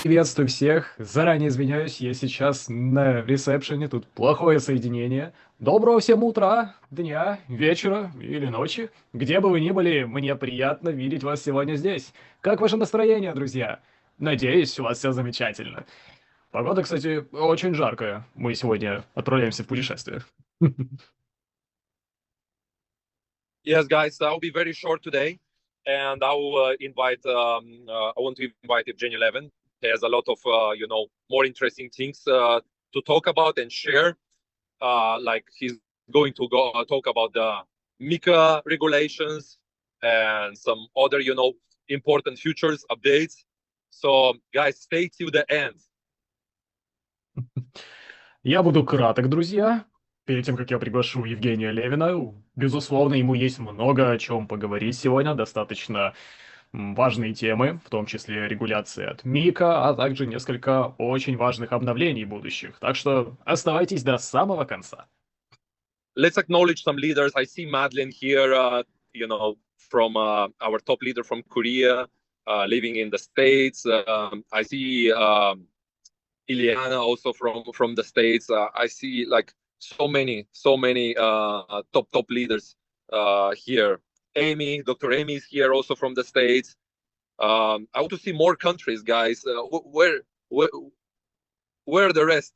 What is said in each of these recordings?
Приветствую всех. Заранее извиняюсь, я сейчас на ресепшене, тут плохое соединение. Доброго всем утра, дня, вечера или ночи. Где бы вы ни были, мне приятно видеть вас сегодня здесь. Как ваше настроение, друзья? Надеюсь, у вас все замечательно. Погода, кстати, очень жаркая. Мы сегодня отправляемся в путешествие. Yes, guys, I'll be very short today, and I will I want to invite Evgeny Levin. He has a lot of, more interesting things to talk about and share. Like he's going to go talk about the MiCA regulations and some other, important futures updates. So, guys, stay till the end. Я буду краток, друзья. Перед тем, как я приглашу Евгения Левина, безусловно, ему есть много о чем поговорить сегодня, достаточно важные темы, в том числе регуляция от МИКа, а также несколько очень важных обновлений будущих. Так что оставайтесь до самого конца. Let's acknowledge some leaders. I see Madeline here, from our top leader from Korea, living in the States. I see Ileana also from the States. I see like so many top leaders here. Dr. Amy is here also from the States. I want to see more countries, guys. Where are the rest?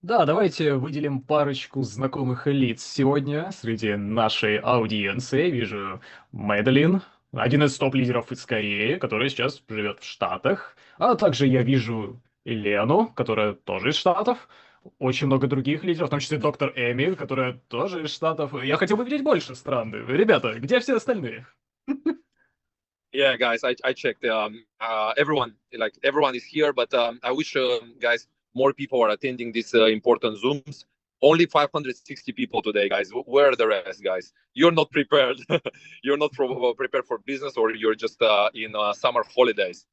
Да, давайте выделим парочку знакомых лиц сегодня среди нашей аудиенции. Вижу Мэдалин, один из топ-лидеров из Кореи, который сейчас живет в Штатах. А также я вижу Елену, которая тоже из Штатов. Очень много других лидеров, в том числе доктор Эми, которая тоже из Штатов. Я хотел бы видеть больше стран. Ребята, где все остальные? Yeah, guys, I checked. Everyone is here, but I wish, guys, more people are attending these important Zooms. Only 560 people today, guys. Where are the rest, guys? You're not prepared. You're not prepared for business, or you're just in summer holidays.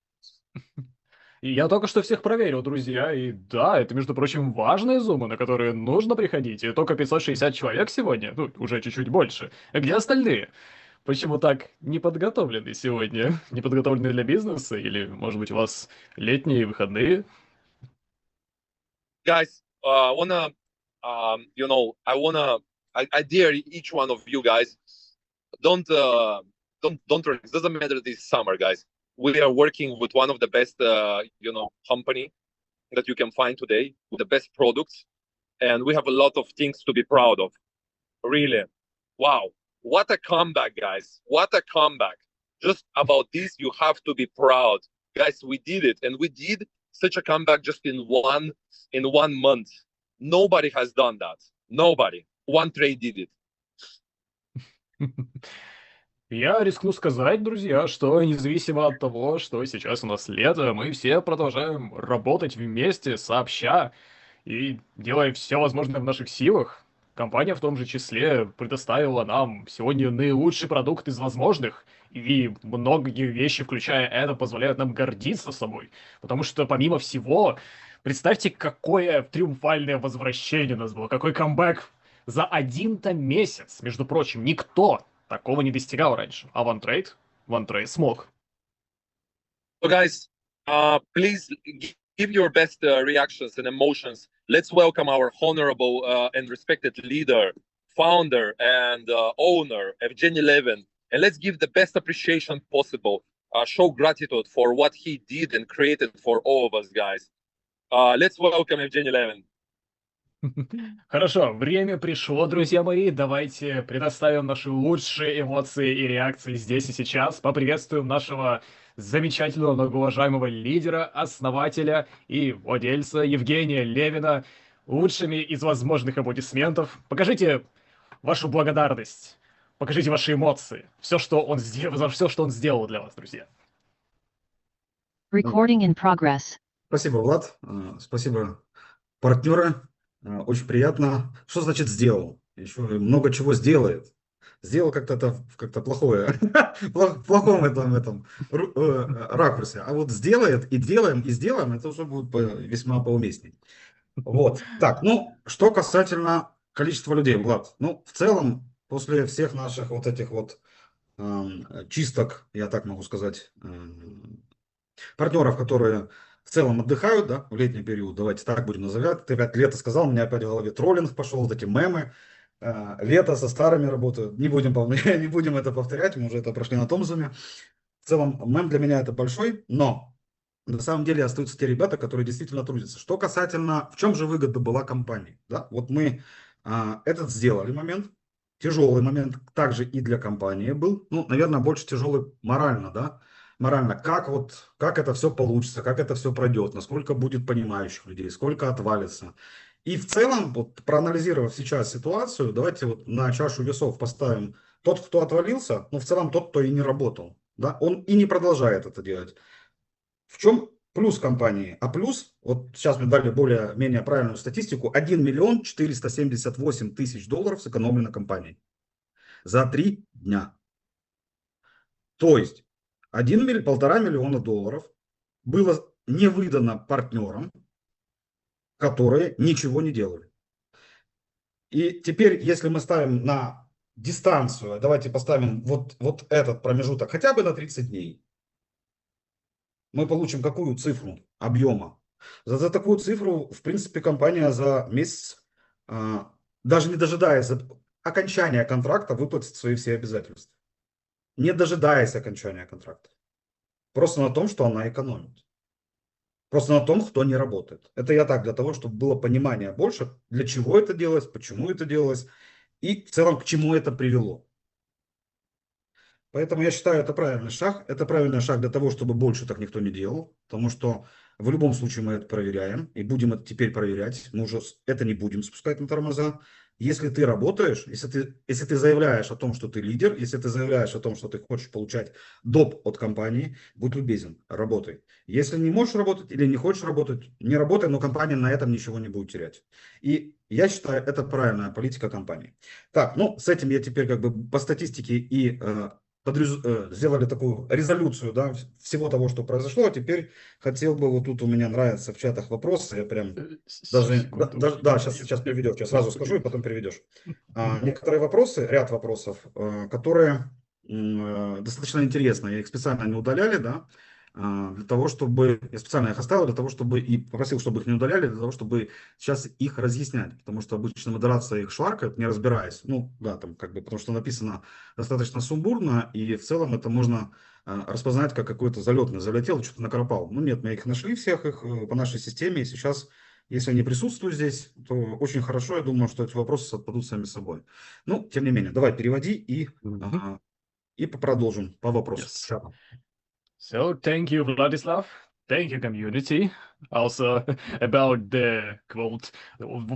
И я только что всех проверил, друзья, и да, это, между прочим, важные зумы, на которые нужно приходить, и только 560 человек сегодня, ну, уже чуть-чуть больше. А где остальные? Почему так не подготовлены сегодня? Не подготовлены для бизнеса? Или, может быть, у вас летние выходные? Guys, I dare each one of you guys, don't relax. Doesn't matter this summer, guys. We are working with one of the best, company that you can find today with the best products, and we have a lot of things to be proud of. Really, wow, what a comeback, guys! What a comeback! Just about this, you have to be proud, guys. We did it, and we did such a comeback just in one month. Nobody has done that. Nobody. OneTrade did it. Я рискну сказать, друзья, что независимо от того, что сейчас у нас лето, мы все продолжаем работать вместе, сообща, и делая все возможное в наших силах. Компания в том же числе предоставила нам сегодня наилучший продукт из возможных, и многие вещи, включая это, позволяют нам гордиться собой. Потому что, помимо всего, представьте, какое триумфальное возвращение у нас было, какой камбэк за один-то месяц. Между прочим, никто такого не достигал раньше. А OneTrade смог. So, guys, please give your best reactions and emotions. Let's welcome our honorable and respected leader, founder, and owner, Evgeny Levin. And let's give the best appreciation possible. Show gratitude for what he did and created for all of us, guys. Let's welcome Evgeny Levin. Хорошо, время пришло, друзья мои. Давайте предоставим наши лучшие эмоции и реакции здесь и сейчас. Поприветствуем нашего замечательного, многоуважаемого лидера, основателя и владельца Евгения Левина лучшими из возможных аплодисментов. Покажите вашу благодарность, покажите ваши эмоции, все, что он сделал для вас, друзья. Recording in progress. Спасибо, Влад. Спасибо, партнеры. Очень приятно. Что значит сделал? Еще много чего сделает. Сделал как-то плохое. В плохом этом ракурсе. А вот сделает и делаем, это уже будет весьма поуместней. Вот. Так, что касательно количества людей, Влад. В целом, после всех наших вот этих вот чисток, я так могу сказать, партнеров, которые в целом отдыхают, да, в летний период, давайте так будем называть. Ты опять лето сказал, у меня опять в голове троллинг пошел, вот эти мемы. Лето со старыми работают. Не будем, не будем это повторять, мы уже это прошли на том зуме. В целом, мем для меня это большой, но на самом деле остаются те ребята, которые действительно трудятся. Что касательно, в чем же выгода была компании? Да? Вот мы этот сделали момент, тяжелый момент, также и для компании был. Ну, наверное, больше тяжелый морально, да? Морально, как это все получится, как это все пройдет, насколько будет понимающих людей, сколько отвалится. И в целом, вот, проанализировав сейчас ситуацию, давайте вот на чашу весов поставим тот, кто отвалился, ну, в целом тот, кто и не работал. Да? Он и не продолжает это делать. В чем плюс компании? А плюс, вот сейчас мы дали более-менее правильную статистику, 1 миллион 478 тысяч долларов сэкономлено компанией за 3 дня. То есть 1,5 миллиона долларов было не выдано партнерам, которые ничего не делали. И теперь, если мы ставим на дистанцию, давайте поставим вот этот промежуток хотя бы на 30 дней, мы получим какую цифру объема? За такую цифру, в принципе, компания за месяц, даже не дожидаясь окончания контракта, выплатит свои все обязательства. Не дожидаясь окончания контракта. Просто на том, что она экономит. Просто на том, кто не работает. Это я так, для того, чтобы было понимание больше, для чего это делалось, почему это делалось и в целом к чему это привело. Поэтому я считаю, это правильный шаг. Это правильный шаг для того, чтобы больше так никто не делал. Потому что в любом случае мы это проверяем. И будем это теперь проверять. Мы уже это не будем спускать на тормоза. Если ты работаешь, если ты заявляешь о том, что ты лидер, если ты заявляешь о том, что ты хочешь получать доп. От компании, будь любезен, работай. Если не можешь работать или не хочешь работать, не работай, но компания на этом ничего не будет терять. И я считаю, это правильная политика компании. Так, ну с этим я теперь как бы по статистике и сделали такую резолюцию, да, всего того, что произошло. А теперь хотел бы, вот тут у меня нравятся в чатах вопросы, я прям даже, Секунду. да, сейчас переведешь, я сразу скажу и потом переведешь. Некоторые вопросы, ряд вопросов, которые достаточно интересны, я их специально не удаляли, да, для того, чтобы, я специально их оставил для того, чтобы, и попросил, чтобы их не удаляли, для того, чтобы сейчас их разъяснять, потому что обычно модерация их шваркает, не разбираясь, ну, да, там, как бы, потому что написано достаточно сумбурно, и в целом это можно распознать, как какой-то залетный залетел, что-то накропал. Ну, нет, мы их нашли всех, их по нашей системе, и сейчас, если они присутствуют здесь, то очень хорошо, я думаю, что эти вопросы отпадут сами собой. Ну, тем не менее, давай переводи и продолжим по вопросу. Yes. So thank you, Vladislav. Thank you, community. Also about the quote,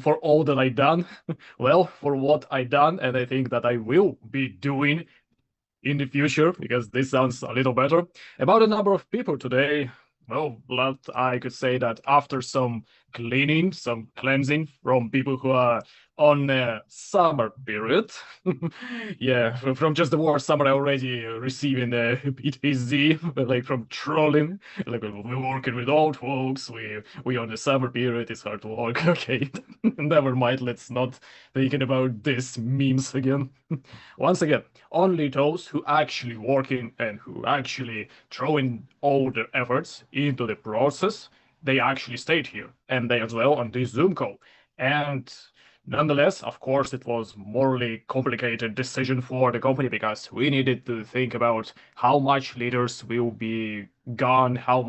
for all that I done, well, for what I done, and I think that I will be doing in the future, because this sounds a little better. About a number of people today, well, I could say that after some cleaning, some cleansing from people who are on a summer period, yeah, from just the word summer, I already receiving PTSD, like from trolling, like we're working with old folks, we on the summer period, it's hard to work. Okay, never mind, let's not thinking about this memes again. Once again, only those who actually working and who actually throwing all their efforts into the process, they actually stayed here, and they as well on this Zoom call. And nonetheless, of course, it was morally complicated decision for the company, because we needed to think about how much leaders will be gone, how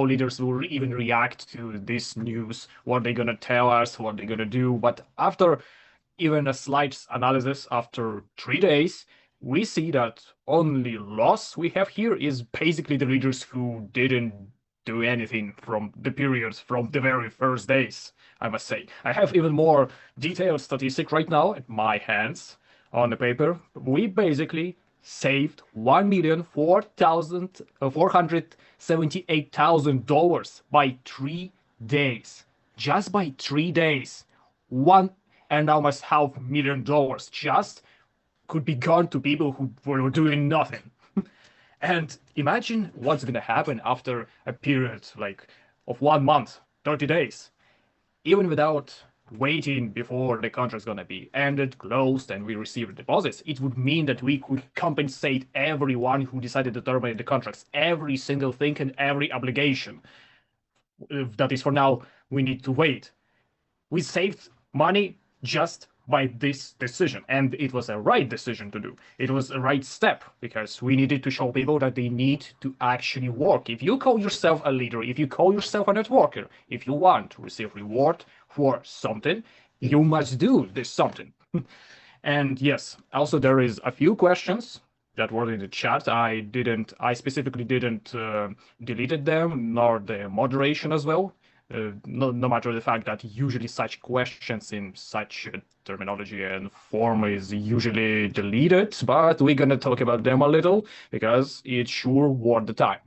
leaders will even react to this news, what they're gonna tell us, what they're gonna do. But after even a slight analysis, after 3 days, we see that only loss we have here is basically the leaders who didn't do anything from the periods from the very first days, I must say. I have even more detailed statistic right now at my hands on the paper. We basically saved $1,478,000 by 3 days. Just by 3 days. $1.5 million just could be gone to people who were doing nothing. And imagine what's gonna happen after a period like of 1 month, 30 days. Even without waiting before the contract's gonna be ended, closed, and we receive the deposits, it would mean that we could compensate everyone who decided to terminate the contracts, every single thing and every obligation. That is, for now, we need to wait. We saved money just by this decision, and it was a right decision to do. It was a right step, because we needed to show people that they need to actually work. If you call yourself a leader, if you call yourself a networker, if you want to receive reward for something, you must do this something. And yes, also there is a few questions that were in the chat. I specifically didn't deleted them, nor the moderation as well. No matter the fact that usually such questions in such terminology and form is usually deleted, but we're gonna talk about them a little because it's sure worth the time.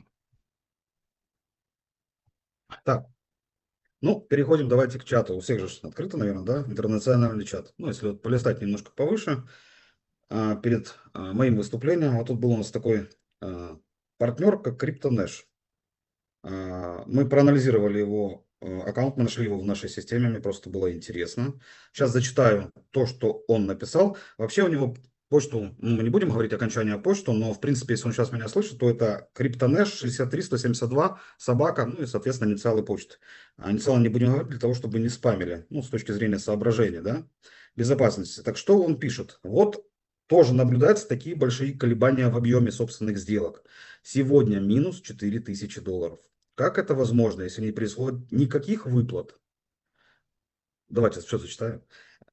Так, ну, переходим давайте к чату. У всех же открыто, наверное, да? Интернациональный чат. Ну, если вот полистать немножко повыше, перед моим выступлением, вот тут был у нас такой партнер, как CryptoNash. Мы проанализировали его аккаунт, мы нашли его в нашей системе, мне просто было интересно. Сейчас зачитаю то, что он написал. Вообще у него почту, мы не будем говорить окончание почту, но в принципе, если он сейчас меня слышит, то это CryptoNash 63172 собака, ну и, соответственно, инициалы почты. А инициалы не будем говорить для того, чтобы не спамили, ну, с точки зрения соображения, да, безопасности. Так что он пишет? Вот тоже наблюдаются такие большие колебания в объеме собственных сделок. Сегодня минус $4000. Как это возможно, если не происходит никаких выплат? Давайте все зачитаю.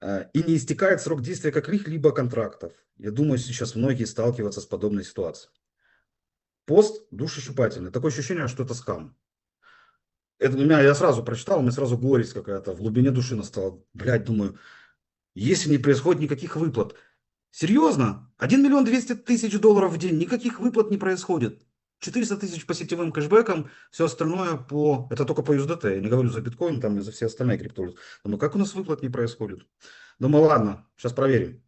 И не истекает срок действия каких-либо контрактов. Я думаю, сейчас многие сталкиваются с подобной ситуацией. Пост душещипательный. Такое ощущение, что это скам. Я сразу прочитал, у меня сразу горесть какая-то в глубине души настала. Блядь, думаю, если не происходит никаких выплат. Серьезно? 1 200 000 в день, никаких выплат не происходит. 400 000 по сетевым кэшбэкам, все остальное это только по USDT, я не говорю за биткоин, там и за все остальные криптовалюты. Ну как у нас выплат не происходит? Думаю, ладно, сейчас проверим.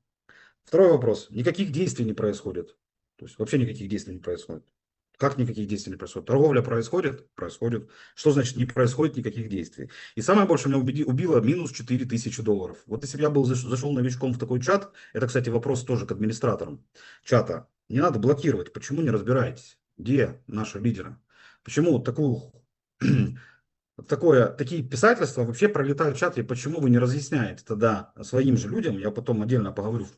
Второй вопрос. Никаких действий не происходит. То есть вообще никаких действий не происходит. Как никаких действий не происходит? Торговля происходит? Происходит. Что значит не происходит никаких действий? И самое большее меня убило минус $4000. Вот если бы я зашел новичком в такой чат, это, кстати, вопрос тоже к администраторам чата. Не надо блокировать. Почему не разбираетесь? Где наши лидеры? Почему такие писательства вообще пролетают в чате? Почему вы не разъясняете тогда своим же людям? Я потом отдельно поговорю, в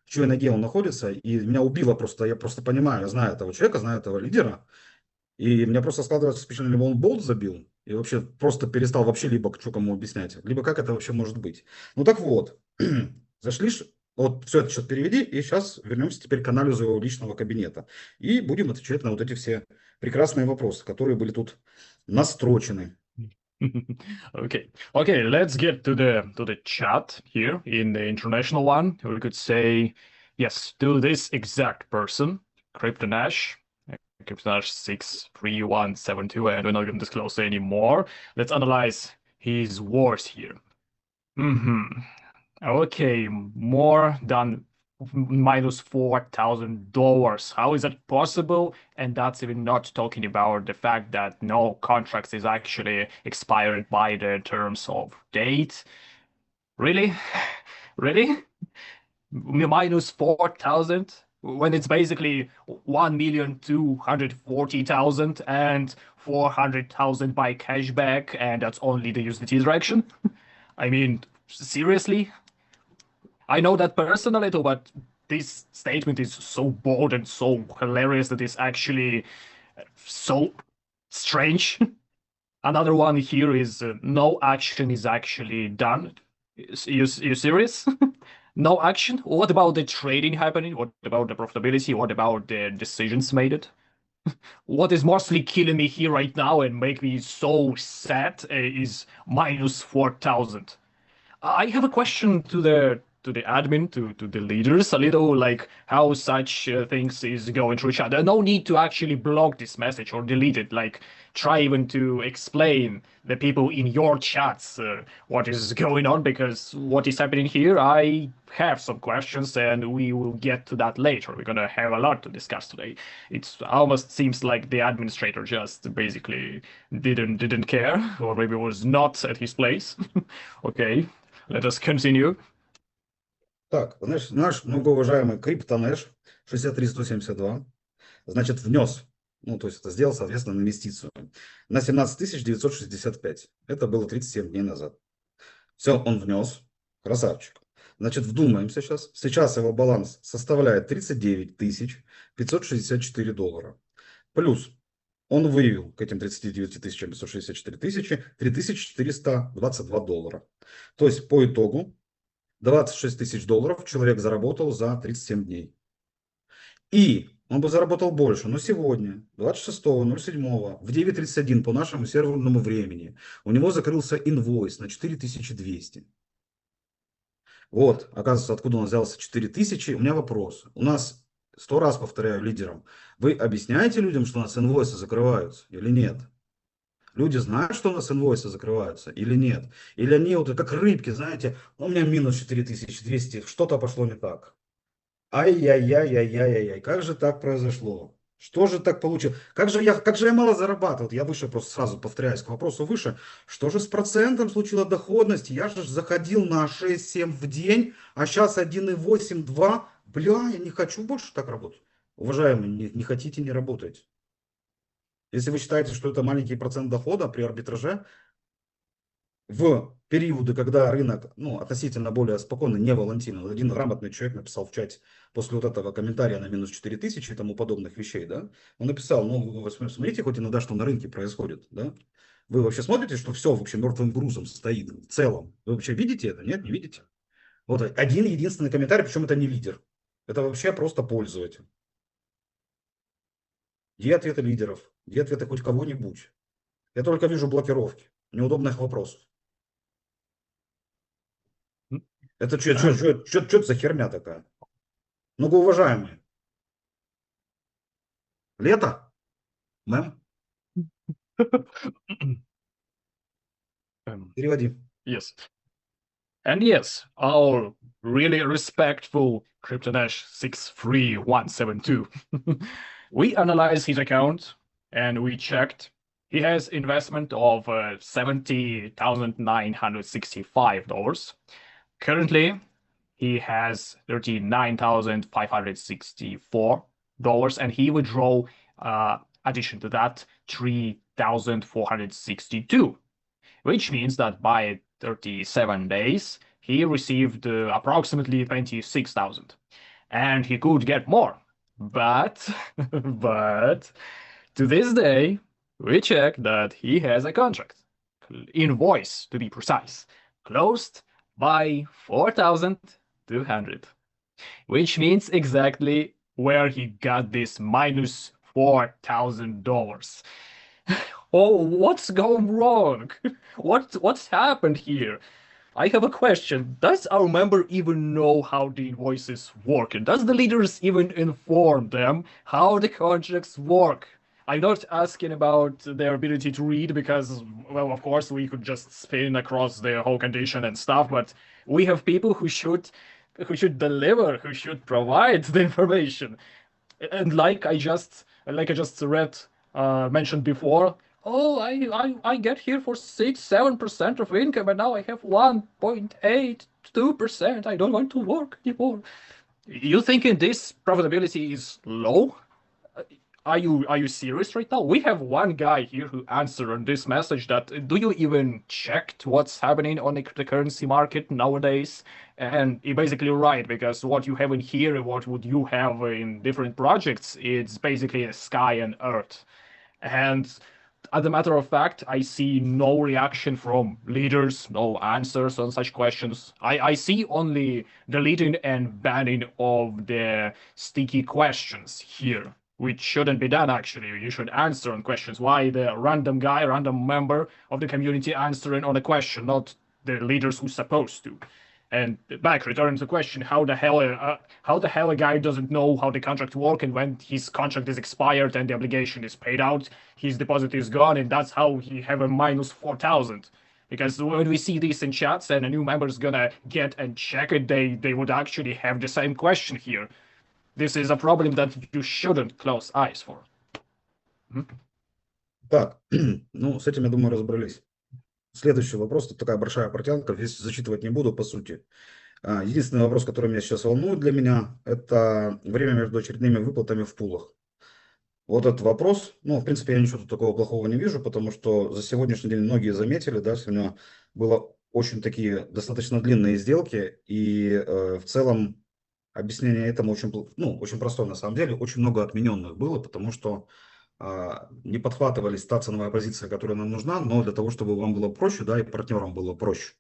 чьей ноге он находится. И меня убило просто, я просто понимаю, я знаю этого человека, знаю этого лидера. И у меня просто складывается впечатление, либо он болт забил, и вообще просто перестал вообще либо что кому объяснять, либо как это вообще может быть. Ну так вот, зашли, вот все это сейчас переведи, и сейчас вернемся теперь к анализу его личного кабинета. И будем отвечать на вот эти все прекрасные вопросы, которые были тут настрочены. Okay, let's get to the chat here in the international one. We could say yes to this exact person, CryptoNash. CryptoNash 63172, and we're not going to disclose any more. Let's analyze his words here. Okay, more than minus $4,000. How is that possible? And that's even not talking about the fact that no contract is actually expired by the terms of date. Really? Really? Minus 4,000? When it's basically 1,240,000 and 400,000 by cashback, and that's only the USDT direction? I mean, seriously? I know that person a little, but this statement is so bold and so hilarious that it's actually so strange. Another one here is no action is actually done. You serious? No action? What about the trading happening? What about the profitability? What about the decisions made it? What is mostly killing me here right now and make me so sad is minus 4,000. I have a question to the admin, to the leaders, a little like how such things is going through chat. No need to actually block this message or delete it, like try even to explain the people in your chats what is going on, because what is happening here, I have some questions and we will get to that later. We're gonna have a lot to discuss today. It almost seems like the administrator just basically didn't care, or maybe was not at his place. Okay. Let us continue. Так, значит, наш многоуважаемый криптонеш 63172, значит, внес, ну, то есть это сделал, соответственно, инвестицию на 17 965. Это было 37 дней назад. Все, он внес. Красавчик. Значит, вдумаемся сейчас. Сейчас его баланс составляет 39 564 доллара. Плюс он вывел к этим 39 564 тысячи 3422 доллара. То есть по итогу 26 тысяч долларов человек заработал за 37 дней. И он бы заработал больше, но сегодня, 26.07, в 9:31 по нашему серверному времени, у него закрылся инвойс на 4200. Вот, оказывается, откуда он взялся 4000. У меня вопрос. У нас, 100 раз повторяю лидерам, вы объясняете людям, что у нас инвойсы закрываются или нет? Люди знают, что у нас инвойсы закрываются или нет? Или они вот как рыбки, знаете, у меня минус 4200, что-то пошло не так. Ай-яй-яй-яй-яй-яй, как же так произошло? Что же так получилось? Как же я мало зарабатывал? Я выше просто сразу повторяюсь к вопросу выше. Что же с процентом случилось доходности? Я же заходил на 6-7 в день, а сейчас 1,8-2. Бля, я не хочу больше так работать. Уважаемые, не хотите, не работайте. Если вы считаете, что это маленький процент дохода при арбитраже, в периоды, когда рынок, ну, относительно более спокойно, не волатильный, один грамотный человек написал в чате после вот этого комментария на минус 4000 и тому подобных вещей, да, он написал, ну, вы смотрите хоть иногда, что на рынке происходит, да, вы вообще смотрите, что все вообще мертвым грузом стоит в целом, вы вообще видите это, нет, не видите? Вот один единственный комментарий, причем это не лидер, это вообще просто пользователь. Где ответы лидеров? Где ответы хоть кого-нибудь? Я только вижу блокировки, неудобных вопросов. Это что за херня такая? Многоуважаемые. Лето? Мэм? Переводи. Yes. And yes, our really respectful CryptoNash 63172. We analyzed his account and we checked. He has investment of $70,965. Currently, he has $39,564, and he withdraw, addition to that, $3,462, which means that by 37 days, he received approximately 26,000, and he could get more. But, but to this day, we check that he has a contract, invoice to be precise, closed by 4,200, which means exactly where he got this minus $4,000. Oh, what's going wrong? What's happened here? I have a question. Does our member even know how the invoices work? Does the leaders even inform them how the contracts work? I'm not asking about their ability to read because, well, of course, we could just spin across the whole condition and stuff, but we have people who should deliver, who should provide the information. And like I just read, mentioned before, oh, I get here for 6-7% of income, and now I have 1.82%. I don't want to work anymore. You thinking this profitability is low? Are you serious right now? We have one guy here who answered on this message that, do you even checked what's happening on the currency market nowadays? And he basically right, because what you have in here and what would you have in different projects, it's basically a sky and earth. And as a matter of fact, I see no reaction from leaders, no answers on such questions. I see only deleting and banning of the sticky questions here, which shouldn't be done actually. You should answer on questions. Why the random guy, random member of the community answering on a question, not the leaders who's supposed to? And back, returning to the question, how the hell a guy doesn't know how the contract work, and when his contract is expired and the obligation is paid out, his deposit is gone, and that's how he have a minus 4,000. Because when we see this in chats and a new member is gonna get and check it, they would actually have the same question here. This is a problem that you shouldn't close eyes for. Так, ну, с этим, я думаю, разобрались. Следующий вопрос, тут такая большая портянка, здесь зачитывать не буду, по сути. Единственный вопрос, который меня сейчас волнует для меня, это время между очередными выплатами в пулах. Вот этот вопрос, ну, в принципе, я ничего тут такого плохого не вижу, потому что за сегодняшний день многие заметили, да, сегодня было очень такие достаточно длинные сделки, и в целом объяснение этому очень, ну, очень простое на самом деле, очень много отмененных было, потому что не подхватывались та ценовая позиция, которая нам нужна, но для того, чтобы вам было проще, да, и партнерам было проще.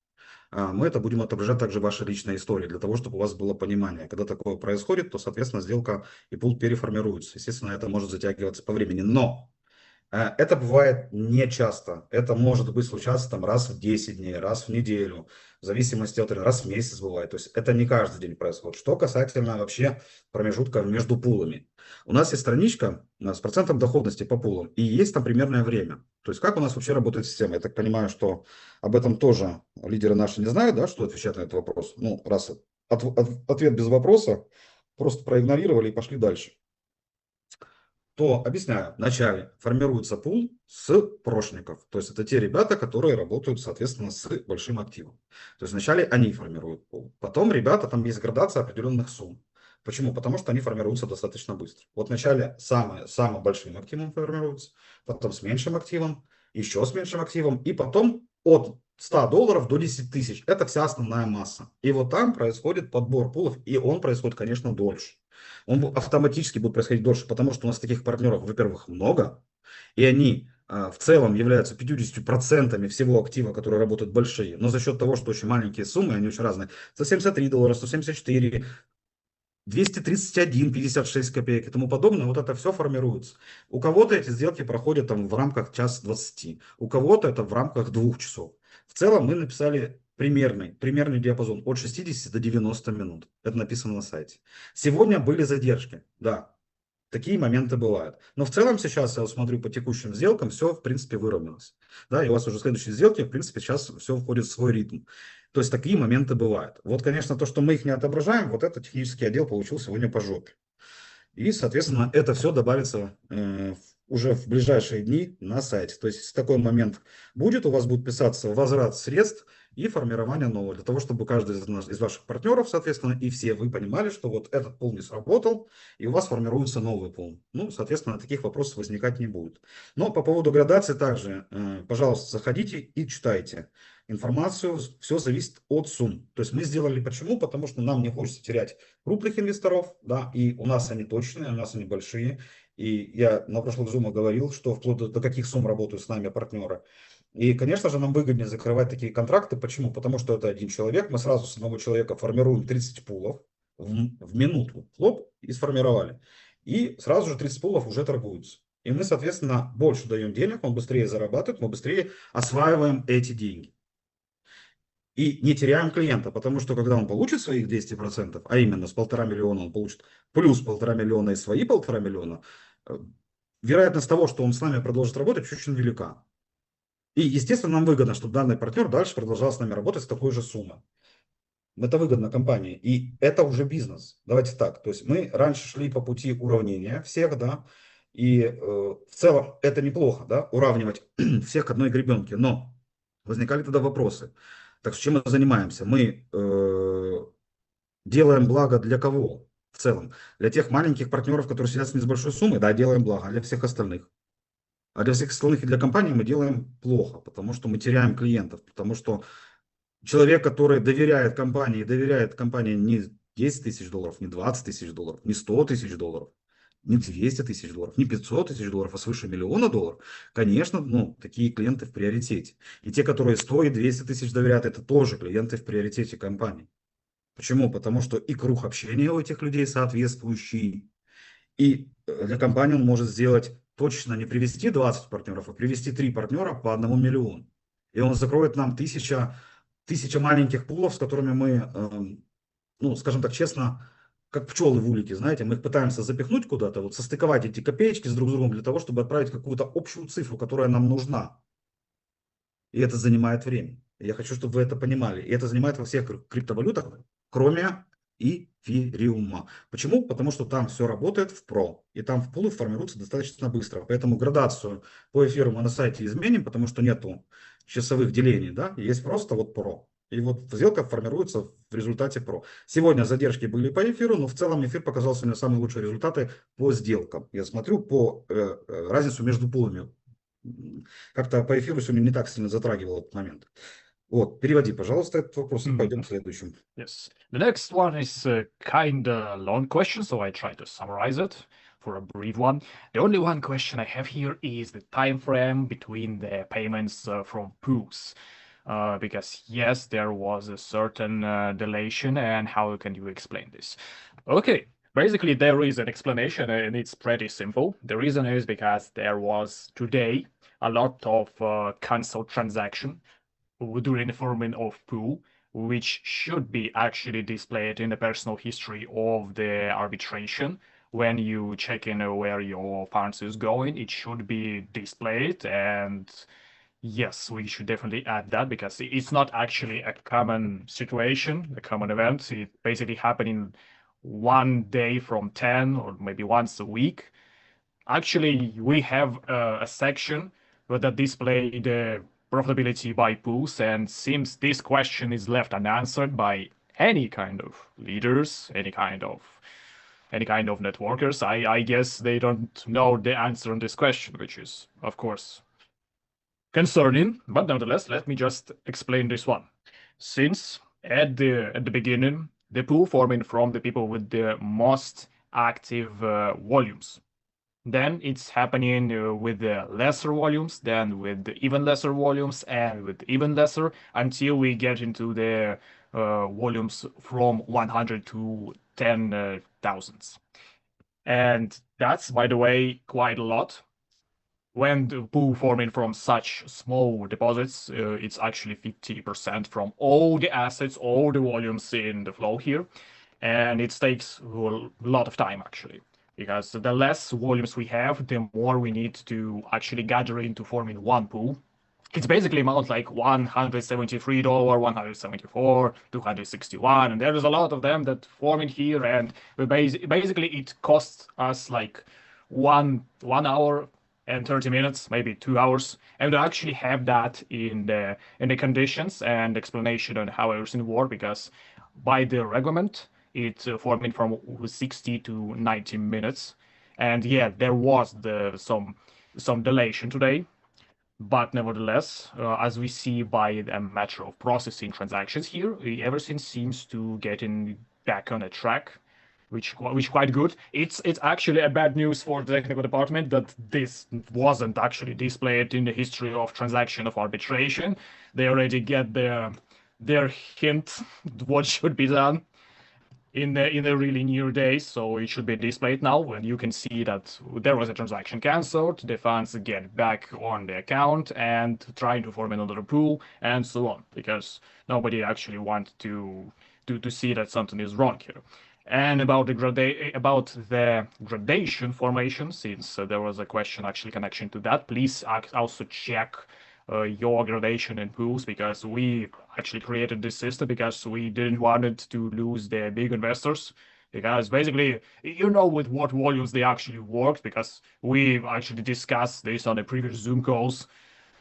Мы это будем отображать также в вашей личной истории, для того, чтобы у вас было понимание. Когда такое происходит, то, соответственно, сделка и пул переформируется. Естественно, это может затягиваться по времени. Но это бывает не часто. Это может быть случаться там раз в 10 дней, раз в неделю, в зависимости от раз в месяц бывает. То есть это не каждый день происходит. Что касательно вообще промежутка между пулами. У нас есть страничка с процентом доходности по пулам, и есть там примерное время. То есть как у нас вообще работает система? Я так понимаю, что об этом тоже лидеры наши не знают, да, что отвечать на этот вопрос. Ну, раз ответ без вопроса, просто проигнорировали и пошли дальше. То, объясняю, вначале формируется пул с прошников. То есть это те ребята, которые работают, соответственно, с большим активом. То есть вначале они формируют пул. Потом ребята, там есть градация определенных сумм. Почему? Потому что они формируются достаточно быстро. Вот вначале самым большим активом формируются, потом с меньшим активом, еще с меньшим активом, и потом от $100 до 10 тысяч. Это вся основная масса. И вот там происходит подбор пулов, и он происходит, конечно, дольше. Он автоматически будет происходить дольше, потому что у нас таких партнеров, во-первых, много, и они в целом являются 50% всего актива, которые работают большие, но за счет того, что очень маленькие суммы, они очень разные, $173, 174, 231, 56 копеек и тому подобное, вот это все формируется. У кого-то эти сделки проходят там в рамках час 20, у кого-то это в рамках 2 часов. В целом мы написали примерный диапазон от 60 до 90 минут. Это написано на сайте. Сегодня были задержки, да, такие моменты бывают. Но в целом сейчас, я смотрю по текущим сделкам, все в принципе выровнялось. Да, и у вас уже следующие сделки, в принципе, сейчас все входит в свой ритм. То есть такие моменты бывают. Вот, конечно, то, что мы их не отображаем, вот это технический отдел получил сегодня по жопе. И, соответственно, это все добавится уже в ближайшие дни на сайте. То есть, если такой момент будет, у вас будет писаться возврат средств и формирование нового, для того, чтобы каждый из ваших партнеров, соответственно, и все вы понимали, что вот этот пул не сработал, и у вас формируется новый пул. Ну, соответственно, таких вопросов возникать не будет. Но по поводу градации также, пожалуйста, заходите и читайте информацию, все зависит от сумм. То есть мы сделали почему? Потому что нам не хочется терять крупных инвесторов, да, и у нас они точные, у нас они большие. И я на прошлых зумах говорил, что вплоть до каких сумм работают с нами партнеры. И, конечно же, нам выгоднее закрывать такие контракты. Почему? Потому что это один человек. Мы сразу с одного человека формируем 30 пулов в минуту. Хлоп, и сформировали. И сразу же 30 пулов уже торгуются. И мы, соответственно, больше даем денег, он быстрее зарабатывает, мы быстрее осваиваем эти деньги. И не теряем клиента, потому что когда он получит своих 200%, а именно с 1,5 миллиона он получит плюс 1,5 миллиона и свои 1,5 миллиона, вероятность того, что он с нами продолжит работать, очень велика. И, естественно, нам выгодно, чтобы данный партнер дальше продолжал с нами работать с такой же суммой. Это выгодно компании. И это уже бизнес. Давайте так. То есть мы раньше шли по пути уравнения всех, да, и в целом это неплохо, да, уравнивать всех к одной гребенке. Но возникали тогда вопросы. Так чем мы занимаемся? Мы делаем благо для кого в целом? Для тех маленьких партнеров, которые сидят с небольшой суммой, да, делаем благо, а для всех остальных. А для всех остальных и для компаний мы делаем плохо, потому что мы теряем клиентов, потому что человек, который доверяет компании не 10 тысяч долларов, не 20 тысяч долларов, не 100 тысяч долларов, не 200 тысяч долларов, не 500 тысяч долларов, а свыше миллиона долларов, конечно, ну, такие клиенты в приоритете. И те, которые 100 и 200 тысяч доверяют, это тоже клиенты в приоритете компании. Почему? Потому что и круг общения у этих людей соответствующий, и для компании он может сделать точно не привести 20 партнеров, а привести 3 партнера по 1 миллиону. И он закроет нам тысяча маленьких пулов, с которыми мы, ну, скажем так честно, как пчелы в улике, знаете, мы их пытаемся запихнуть куда-то, вот состыковать эти копеечки с друг с другом для того, чтобы отправить какую-то общую цифру, которая нам нужна. И это занимает время. Я хочу, чтобы вы это понимали. И это занимает во всех криптовалютах, кроме эфириума. Почему? Потому что там все работает в про. И там в пулы формируются достаточно быстро. Поэтому градацию по эфиру мы на сайте изменим, потому что нету часовых делений, да, есть просто вот PRO. И вот сделка формируется в результате PRO. Сегодня задержки были по эфиру, но в целом эфир показал сегодня самые лучшие результаты по сделкам. Я смотрю по разницу между пулами. Как-то по эфиру сегодня не так сильно затрагивал этот момент. Вот, переводи, пожалуйста, этот вопрос и пойдем к следующему. Yes. The next one is kind of long question, so I try to summarize it for a brief one. The only one question I have here is the time frame between the payments from pools. Because yes, there was a certain dilation, and how can you explain this? Okay, basically there is an explanation, and it's pretty simple. The reason is because there was today a lot of cancelled transaction during the forming of pool, which should be actually displayed in the personal history of the arbitration. When you check in where your funds is going, it should be displayed. And yes, we should definitely add that because it's not actually a common situation, a common event. It basically happening one day from 10 or maybe once a week. Actually, we have a section that display the profitability by pools, and since this question is left unanswered by any kind of leaders, any kind of networkers, I guess they don't know the answer on this question, which is, of course, concerning. But nonetheless, let me just explain this one. Since at the beginning, the pool forming from the people with the most active volumes. Then it's happening with the lesser volumes, then with the even lesser volumes, and with even lesser, until we get into the volumes from 100 to 10,000s. And that's, by the way, quite a lot. When the pool forming from such small deposits, it's actually 50% from all the assets, all the volumes in the flow here. And it takes a lot of time, actually. Because the less volumes we have, the more we need to actually gather into forming one pool. It's basically amounts like $173, $174, $261, and there is a lot of them that form in here, and basically it costs us like one hour and 30 minutes, maybe 2 hours, and we actually have that in the conditions and explanation on how everything works, because by the reglement, it's forming from 60 to 90 minutes. And yeah, there was some dilation today, but nevertheless, as we see by a matter of processing transactions here, everything seems to getting back on a track, which quite good. It's actually a bad news for the technical department that this wasn't actually displayed in the history of transaction of arbitration. They already get their hint what should be done in the really near days, so it should be displayed now. When you can see that there was a transaction cancelled, the funds get back on the account and trying to form another pool and so on, because nobody actually wants to see that something is wrong here. And about the gradation formation, since there was a question actually connection to that, please also check your gradation in pools, because we actually created this system because we didn't want it to lose the big investors, because basically with what volumes they actually worked, because we actually discussed this on the previous Zoom calls.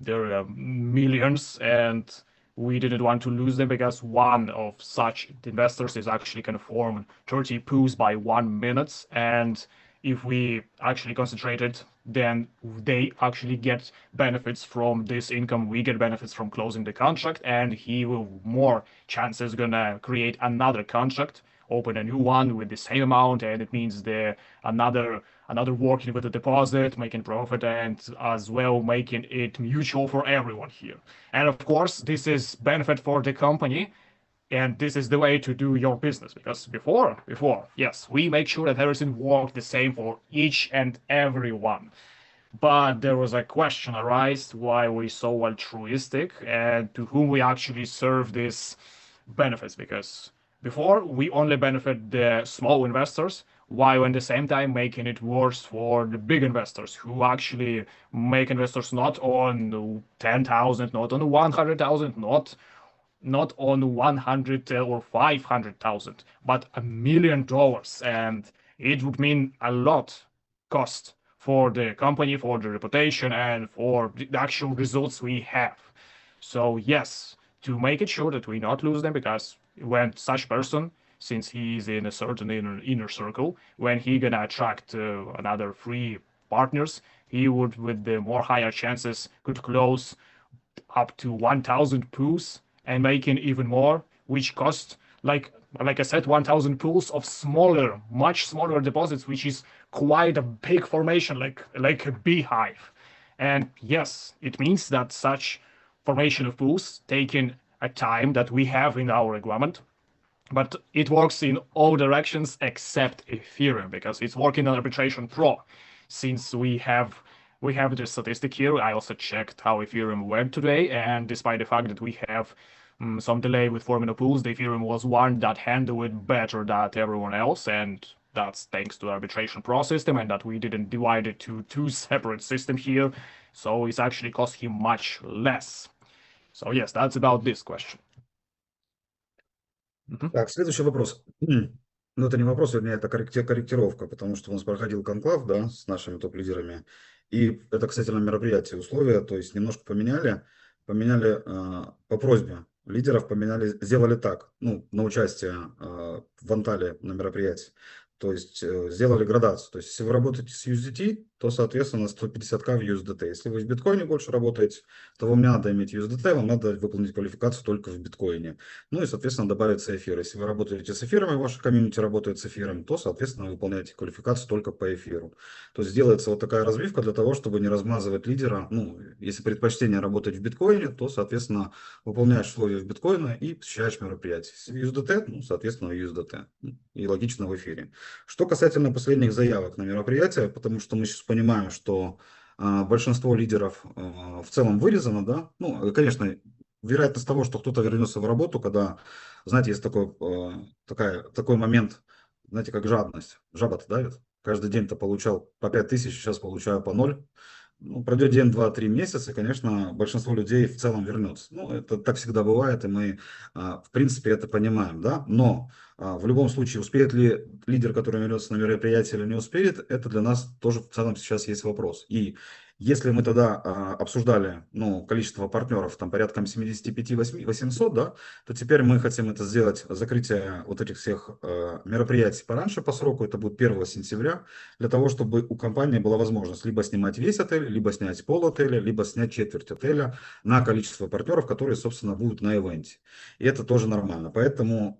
There are millions, and we didn't want to lose them because one of such investors is actually can form 30 pools by 1 minute, and if we actually concentrated, then they actually get benefits from this income. We get benefits from closing the contract, and he will more chances gonna create another contract, open a new one with the same amount, and it means another working with the deposit, making profit, and as well making it mutual for everyone here. And of course, this is benefit for the company. And this is the way to do your business, because before, yes, we make sure that everything works the same for each and every one. But there was a question arise why we so altruistic and to whom we actually serve these benefits, because before we only benefit the small investors, while at the same time making it worse for the big investors who actually make investors not on 10,000, not on 100,000, not on 100 or 500,000, but $1 million, and it would mean a lot cost for the company, for the reputation, and for the actual results we have. So yes, to make it sure that we not lose them, because when such person, since he is in a certain inner circle, when he gonna attract another three partners, he would, with the more higher chances, could close up to 1,000 pools and making even more, which cost, like I said, 1,000 pools of smaller, much smaller deposits, which is quite a big formation, like a beehive. And yes, it means that such formation of pools taking a time that we have in our requirement, but it works in all directions except Ethereum, because it's working on Arbitration Pro. Since we have the statistic here, I also checked how Ethereum went today, and despite the fact that we have some delay with forming the pools, the Ethereum was one that handled it better than everyone else, and that's thanks to the Arbitration Pro system, and that we didn't divide it to two separate systems here, so it's actually cost him much less. So yes, that's about this question. Так, следующий вопрос. Ну, это не вопрос, вернее, это корректировка, потому что у нас проходил конклав, да, с нашими топ-лидерами. И это касательно мероприятия, условия, то есть немножко поменяли по просьбе лидеров, сделали так, ну, на участие в Анталии на мероприятии. То есть сделали градацию. То есть если вы работаете с USDT, то, соответственно, 150к в USDT. Если вы в биткоине больше работаете, то вам не надо иметь USDT, вам надо выполнить квалификацию только в биткоине. Ну и, соответственно, добавится эфир. Если вы работаете с эфиром, и ваша комьюнити работает с эфиром, то, соответственно, выполняете квалификацию только по эфиру. То есть делается вот такая разбивка для того, чтобы не размазывать лидера. Ну, если предпочтение работать в биткоине, то, соответственно, выполняешь условия в биткоине и посещаешь мероприятие. Если USDT, ну, соответственно, USDT. И логично в эфире. Что касательно последних заявок на мероприятие, потому что мы сейчас понимаем, что большинство лидеров в целом вырезано, да, ну, конечно, вероятность того, что кто-то вернется в работу, когда, знаете, есть такой момент, знаете, как жадность. Жаба-то давит. Каждый день-то получал по 5 000, сейчас получаю по 0. Ну, пройдет день, 2, 3 месяца, и, конечно, большинство людей в целом вернется. Ну, это так всегда бывает, и мы, в принципе, это понимаем, да. Но в любом случае, успеет ли лидер, который вернется на мероприятие, или не успеет, это для нас тоже в целом сейчас есть вопрос. И если мы тогда обсуждали, ну, количество партнеров, там, порядком 75-800, да, то теперь мы хотим это сделать, закрытие вот этих всех мероприятий пораньше по сроку, это будет 1 сентября, для того, чтобы у компании была возможность либо снимать весь отель, либо снять пол отеля, либо снять четверть отеля на количество партнеров, которые, собственно, будут на ивенте. И это тоже нормально. Поэтому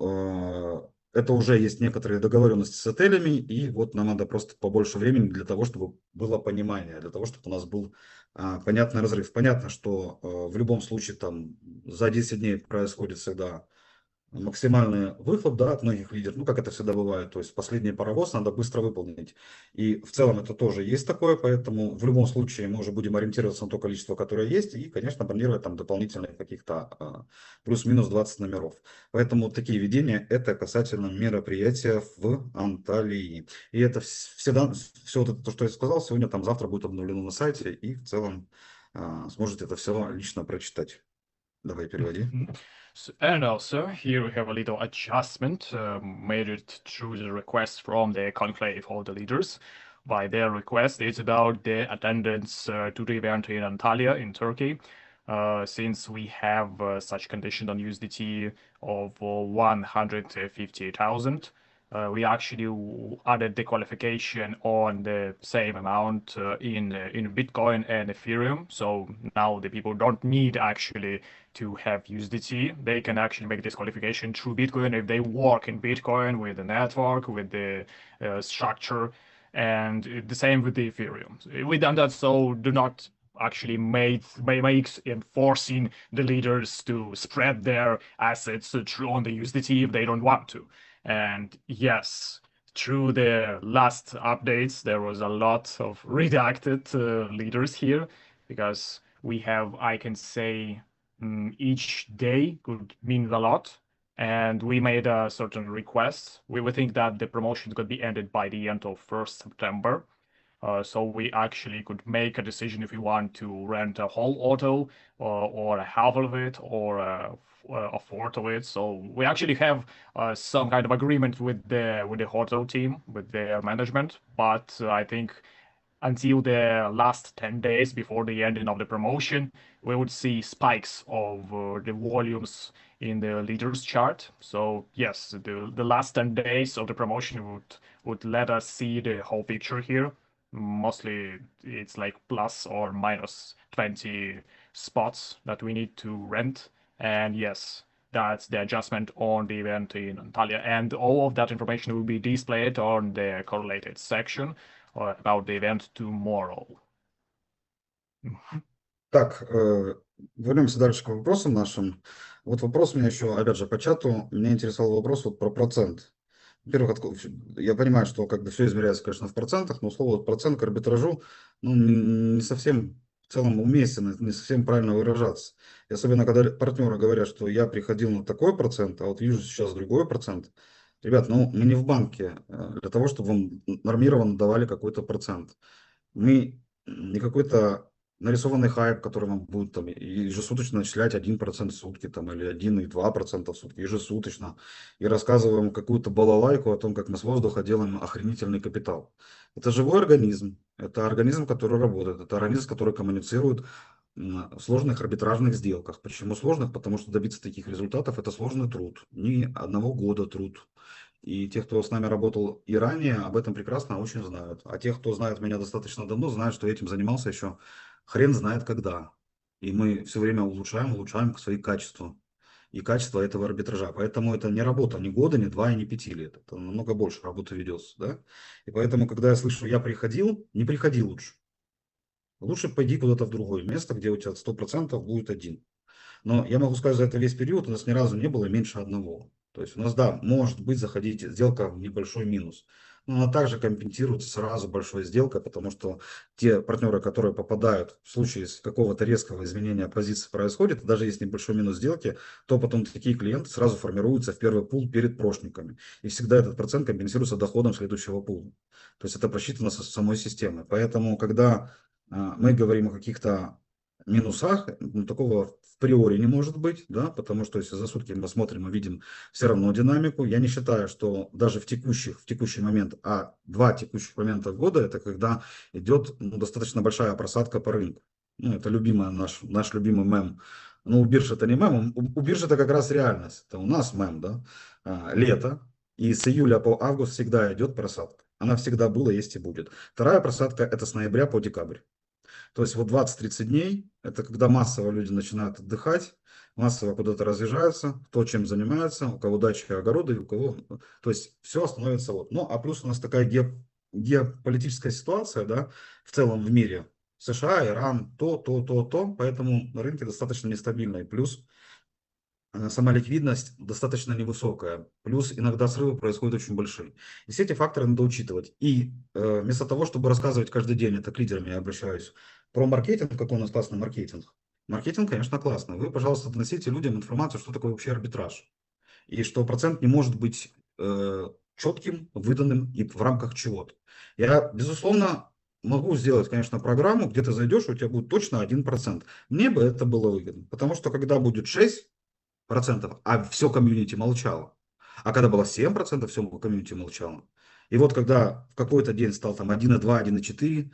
это уже есть некоторые договоренности с отелями, и вот нам надо просто побольше времени для того, чтобы было понимание, для того, чтобы у нас был понятный разрыв. Понятно, что в любом случае там за 10 дней происходит всегда максимальный выхлоп, да, от многих лидеров, ну, как это всегда бывает, то есть последний паровоз надо быстро выполнить. И в целом это тоже есть такое, поэтому в любом случае мы уже будем ориентироваться на то количество, которое есть, и, конечно, бронировать там дополнительных каких-то плюс-минус 20 номеров. Поэтому такие введения, это касательно мероприятия в Анталии. И это всегда, все вот это, то, что я сказал, сегодня, там, завтра будет обновлено на сайте, и в целом сможете это все лично прочитать. Давай, переводи. And also, here we have a little adjustment made it through the request from the conclave of the leaders. By their request, it's about the attendance to the event in Antalya in Turkey. Since we have such condition on USDT of 150,000, we actually added the qualification on the same amount in Bitcoin and Ethereum. So now the people don't need actually to have USDT. They can actually make this qualification through Bitcoin if they work in Bitcoin with the network, with the structure, and the same with the Ethereum. We done that, so do not actually makes enforcing the leaders to spread their assets through on the USDT if they don't want to. And yes, through the last updates, there was a lot of redacted leaders here, because we have, I can say, each day could mean a lot. And we made a certain request. We would think that the promotion could be ended by the end of 1st September. So we actually could make a decision if we want to rent a whole auto or a half of it or a fourth of it. So we actually have some kind of agreement with the auto team, with their management. But I think until the last 10 days before the ending of the promotion, we would see spikes of the volumes in the leaders chart. So yes, the last 10 days of the promotion would let us see the whole picture here. Mostly it's like plus or minus 20 spots that we need to rent. And yes, that's the adjustment on the event in Antalya. And all of that information will be displayed on the correlated section about the event tomorrow. Так, вернемся дальше к вопросам нашим. Вот вопрос у меня еще, опять же, по чату. Меня интересовал вопрос вот про процент. Во-первых, я понимаю, что как бы все измеряется, конечно, в процентах, но слово процент к арбитражу, ну, не совсем в целом уместен, не совсем правильно выражаться. И особенно, когда партнеры говорят, что я приходил на такой процент, а вот вижу сейчас другой процент. Ребят, ну, мы не в банке для того, чтобы вам нормированно давали какой-то процент. Мы не какой-то нарисованный хайп, который вам будет там ежесуточно начислять 1% в сутки там, или 1,2% в сутки ежесуточно, и рассказываем какую-то балалайку о том, как мы с воздуха делаем охренительный капитал. Это живой организм, это организм, который работает, это организм, который коммуницирует в сложных арбитражных сделках. Почему сложных? Потому что добиться таких результатов – это сложный труд, не одного года труд. И те, кто с нами работал и ранее, об этом прекрасно очень знают. А те, кто знает меня достаточно давно, знают, что я этим занимался еще хрен знает когда. И мы все время улучшаем свои качества. И качество этого арбитража. Поэтому это не работа ни года, ни 2 и ни 5 лет. Это намного больше работы ведется. Да? И поэтому, когда я слышу, я приходил, не приходи лучше. Лучше пойди куда-то в другое место, где у тебя 100% будет один. Но я могу сказать, за это весь период у нас ни разу не было меньше одного. То есть у нас, да, может быть, заходить сделка в небольшой минус. Но она также компенсируется сразу большой сделкой, потому что те партнеры, которые попадают в случае с какого-то резкого изменения позиции происходит, даже если небольшой минус сделки, то потом такие клиенты сразу формируются в первый пул перед прошниками. И всегда этот процент компенсируется доходом следующего пула. То есть это просчитано со самой системой. Поэтому, когда мы говорим о каких-то минусах, ну, такого в приори не может быть, да, потому что если за сутки мы смотрим, мы видим все равно динамику. Я не считаю, что даже в текущий момент, а 2 текущих момента года, это когда идет ну, достаточно большая просадка по рынку. Ну, это наш любимый мем. Ну, у биржи это не мем, у биржи это как раз реальность. Это у нас мем, да, лето, и с июля по август всегда идет просадка. Она всегда была, есть и будет. Вторая просадка это с ноября по декабрь. То есть вот 20-30 дней, это когда массово люди начинают отдыхать, массово куда-то разъезжаются, кто чем занимается, у кого дачи, огороды, у кого... То есть все становится вот. Ну, а плюс у нас такая геополитическая ситуация, да, в целом в мире. США, Иран, то, поэтому на рынке достаточно нестабильно. И плюс сама ликвидность достаточно невысокая. Плюс иногда срывы происходят очень большие. И все эти факторы надо учитывать. И вместо того, чтобы рассказывать каждый день, это к лидерам я обращаюсь, про маркетинг, какой у нас классный маркетинг. Маркетинг, конечно, классный. Вы, пожалуйста, доносите людям информацию, что такое вообще арбитраж. И что процент не может быть четким, выданным и в рамках чего-то. Я, безусловно, могу сделать, конечно, программу, где ты зайдешь, у тебя будет точно 1%. Мне бы это было выгодно. Потому что когда будет 6%, а все комьюнити молчало. А когда было 7%, все комьюнити молчало. И вот когда в какой-то день стал там 1,2, 1,4,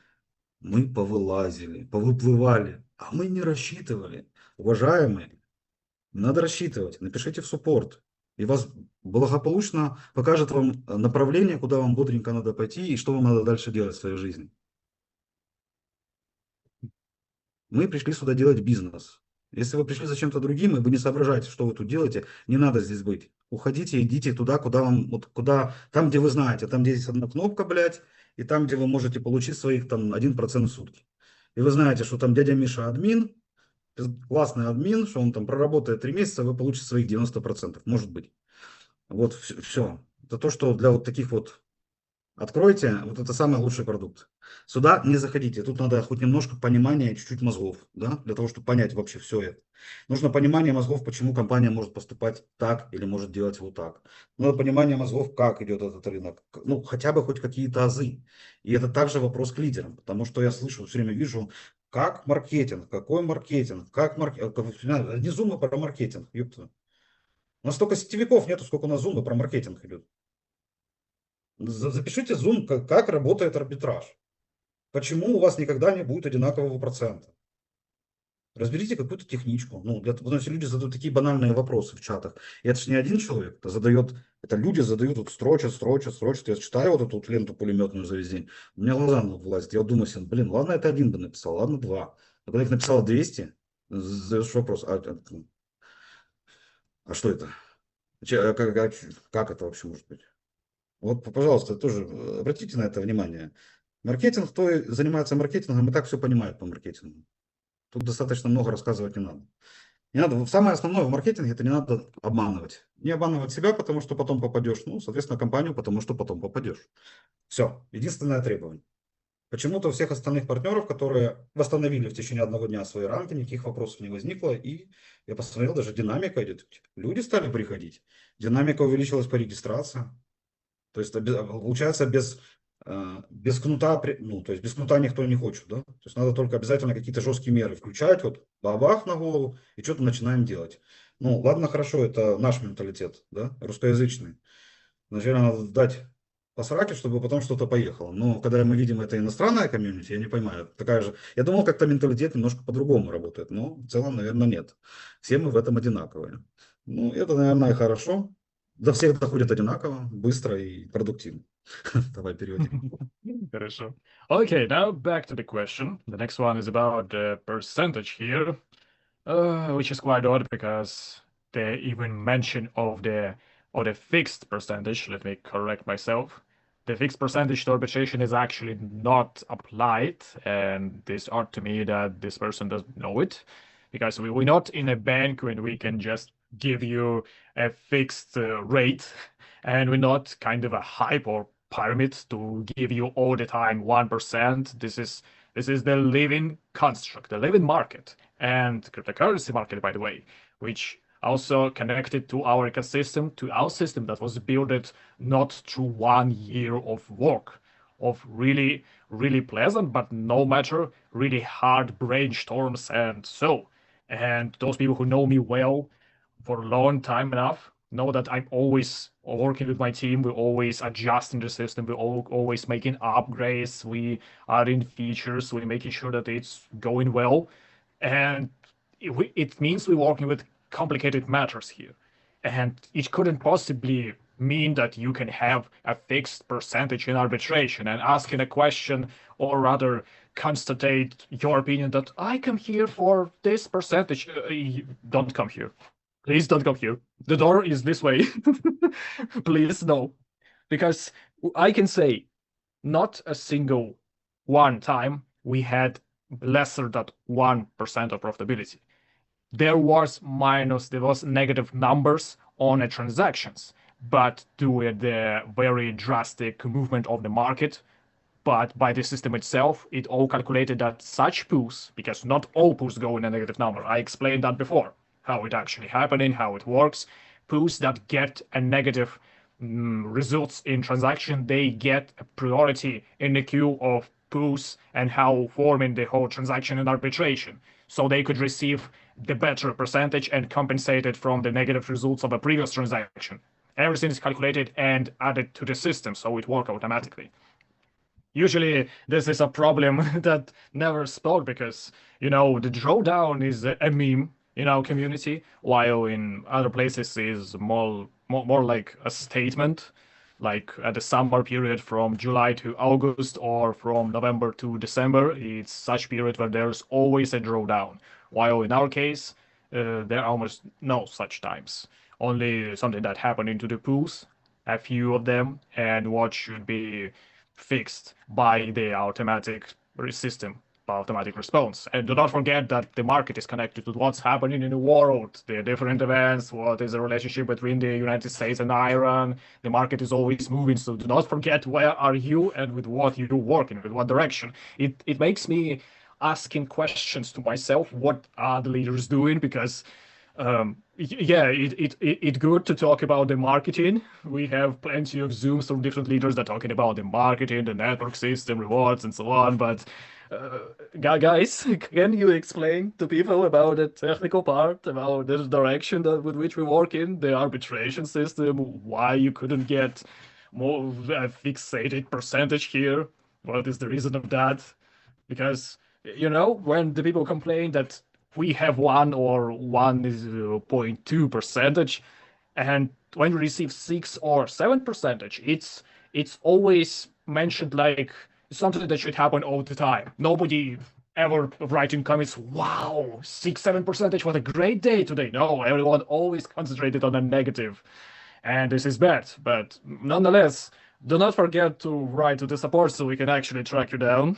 мы повылазили, повыплывали, а мы не рассчитывали. Уважаемые, надо рассчитывать, напишите в суппорт. И вас благополучно покажет вам направление, куда вам бодренько надо пойти и что вам надо дальше делать в своей жизни. Мы пришли сюда делать бизнес. Если вы пришли за чем-то другим, и вы не соображаете, что вы тут делаете, не надо здесь быть. Уходите, идите туда, куда вам, вот, куда, там, где вы знаете, там, где есть одна кнопка, блядь, и там, где вы можете получить своих там 1% в сутки. И вы знаете, что там дядя Миша админ, классный админ, что он там проработает 3 месяца, вы получите своих 90%, может быть. Вот все. Это то, что для вот таких вот откройте, вот это самый лучший продукт. Сюда не заходите, тут надо хоть немножко понимания и чуть-чуть мозгов, да, для того, чтобы понять вообще все это. Нужно понимание мозгов, почему компания может поступать так или может делать вот так. Нужно понимание мозгов, как идет этот рынок, ну, хотя бы хоть какие-то азы. И это также вопрос к лидерам, потому что я слышу, все время вижу, как маркетинг, какой маркетинг, как маркетинг, не зумы про маркетинг, ёпта. У нас столько сетевиков нету, сколько у нас зумы про маркетинг идет. Запишите Zoom, как работает арбитраж. Почему у вас никогда не будет одинакового процента? Разберите какую-то техничку. Потому что люди задают такие банальные вопросы в чатах. И это же не один человек, это люди задают, вот строчат. Я читаю вот эту вот ленту пулеметную за весь день. У меня глаза влазят. Я вот думаю себе, блин, ладно, это один бы написал, ладно, два. А когда их написало 200, задаешь вопрос, а что это? Как это вообще может быть? Вот, пожалуйста, тоже обратите на это внимание. Маркетинг, кто занимается маркетингом, и так все понимает по маркетингу. Тут достаточно много рассказывать не надо. Не надо. Самое основное в маркетинге — это не надо обманывать. Не обманывать себя, потому что потом попадешь. Соответственно, компанию, потому что потом попадешь. Все. Единственное требование. Почему-то у всех остальных партнеров, которые восстановили в течение одного дня свои рамки, никаких вопросов не возникло. И я посмотрел, даже динамика идет. Люди стали приходить. Динамика увеличилась по регистрации. То есть, получается, без кнута, то есть без кнута никто не хочет, да? То есть надо только обязательно какие-то жесткие меры включать, вот бабах на голову, и что-то начинаем делать. Ладно, хорошо, это наш менталитет, да, русскоязычный. Наверное, надо дать по сраке, чтобы потом что-то поехало. Но когда мы видим это иностранное комьюнити, я не понимаю, такая же. Я думал, как-то менталитет немножко по-другому работает, но в целом, наверное, нет. Все мы в этом одинаковые. Это, наверное, и хорошо. До всех доходит одинаково, быстро и продуктивно. Давай переводим. Хорошо. Okay, now back to the question. The next one is about the percentage here, which is quite odd because they even mention of the fixed percentage. Let me correct myself. The fixed percentage to arbitration is actually not applied, and this odd to me that this person doesn't know it, because we're not in a bank when we can just give you a fixed rate, and we're not kind of a hype or pyramid to give you all the time 1%. This is the living construct, the living market, and cryptocurrency market, by the way, which also connected to our ecosystem, to our system that was built not through 1 year of work, of really, really pleasant, but no matter, really hard brainstorms and so. And those people who know me well for a long time enough know that I'm always working with my team. We're always adjusting the system. We're always making upgrades. We adding features. We're making sure that it's going well. And it means we're working with complicated matters here. And it couldn't possibly mean that you can have a fixed percentage in arbitration and asking a question, or rather constate your opinion that I come here for this percentage. Don't come here. Please don't come here. The door is this way. Please, no. Because I can say not a single one time we had lesser than 1% of profitability. There was negative numbers on the transactions, but due to the very drastic movement of the market, but by the system itself, it all calculated that such pools, because not all pools go in a negative number. I explained that before, how it actually happening, how it works. Pools that get a negative results in transaction, they get a priority in the queue of pools and how forming the whole transaction in arbitration. So they could receive the better percentage and compensated from the negative results of a previous transaction. Everything is calculated and added to the system, so it works automatically. Usually this is a problem that never spoke because, the drawdown is a meme in our community, while in other places is more like a statement, like at the summer period from July to August or from November to December. It's such period where there's always a drawdown, while in our case, there are almost no such times. Only something that happened into the pools, a few of them, and what should be fixed by the automatic system, by automatic response. And do not forget that the market is connected to what's happening in the world, the different events, what is the relationship between the United States and Iran. The market is always moving, so do not forget where are you and with what you're working, with what direction. It makes me asking questions to myself, what are the leaders doing? Because it's good to talk about the marketing. We have plenty of Zooms from different leaders that are talking about the marketing, the network system, rewards, and so on. But guys, can you explain to people about the technical part, about the direction with which we work in, the arbitration system, why you couldn't get more fixated percentage here? What is the reason of that? Because, you know, when the people complain that we have 1 or 1.2 percentage, and when we receive 6 or 7 percentage, it's always mentioned like something that should happen all the time. Nobody ever writing comments, wow, 6, 7 percentage, what a great day today. No, everyone always concentrated on the negative. And this is bad, but nonetheless, do not forget to write to the support so we can actually track you down.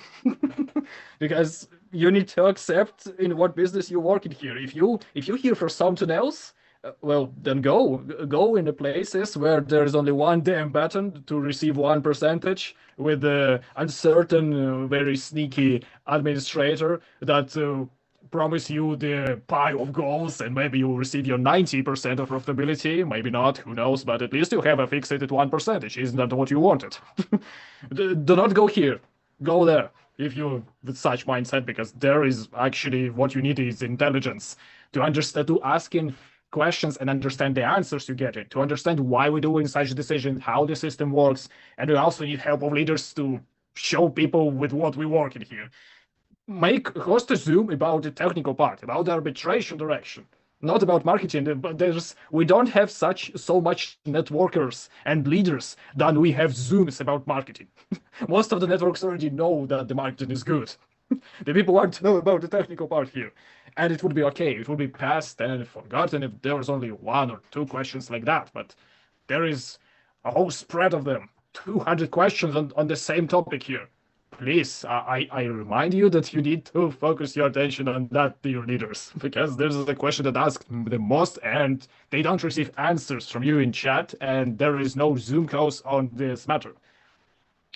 Because you need to accept in what business you work in here. If you hear for something else, well, then go in the places where there is only one damn button to receive 1 percentage with the uncertain, very sneaky administrator that promise you the pile of goals, and maybe you will receive your 90% of profitability, maybe not, who knows, but at least you have a fixed at 1 percentage. Isn't that what you wanted? Do not go here, go there if you with such mindset, because there is actually what you need is intelligence to understand, to asking questions and understand the answers you get it, to understand why we're doing such a decision, how the system works, and we also need help of leaders to show people with what we work in here. Host a Zoom about the technical part, about the arbitration direction, not about marketing. But we don't have so much networkers and leaders than we have Zooms about marketing. Most of the networks already know that the marketing is good. The people want to know about the technical part here, and it would be okay. It would be passed and forgotten if there was only 1 or 2 questions like that. But there is a whole spread of them, 200 questions on the same topic here. Please, I remind you that you need to focus your attention on that to your leaders, because there's a question that asks the most and they don't receive answers from you in chat, and there is no Zoom calls on this matter.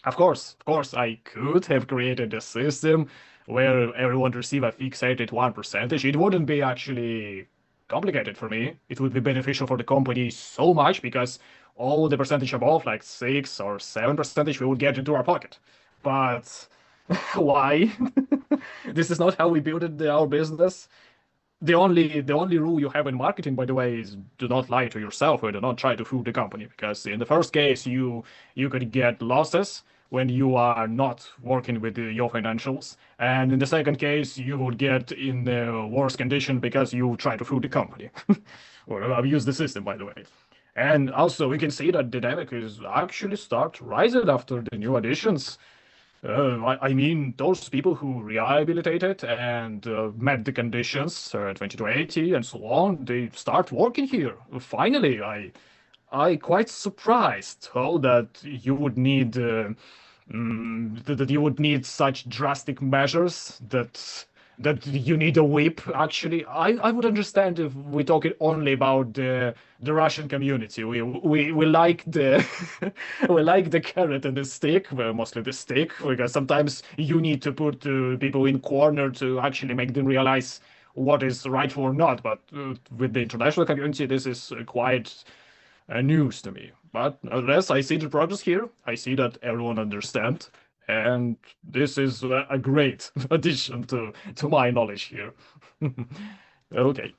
Of course, I could have created a system where everyone receive a fixed 1 percentage. It wouldn't be actually complicated for me. It would be beneficial for the company so much, because all the percentage above, like 6 or 7 percentage, we would get into our pocket. But why? This is not how we build our business. The only rule you have in marketing, by the way, is do not lie to yourself or do not try to fool the company. Because in the first case, you could get losses when you are not working with your financials, and in the second case, you would get in the worst condition because you try to fool the company or abuse the system, by the way. And also, we can see that dynamic is actually start rising after the new additions. I mean, those people who rehabilitated and met the conditions, 2280 and so on, they start working here. Finally, I quite surprised how that you would need that you would need such drastic measures that you need a whip. Actually, I would understand if we talking only about the Russian community. We like the we like the carrot and the stick, well, mostly the stick, because sometimes you need to put people in corner to actually make them realize what is rightful or not. But with the international community, this is quite news to me. But unless I see the progress here, I see that everyone understands. And this is a great addition to my knowledge here. Okay.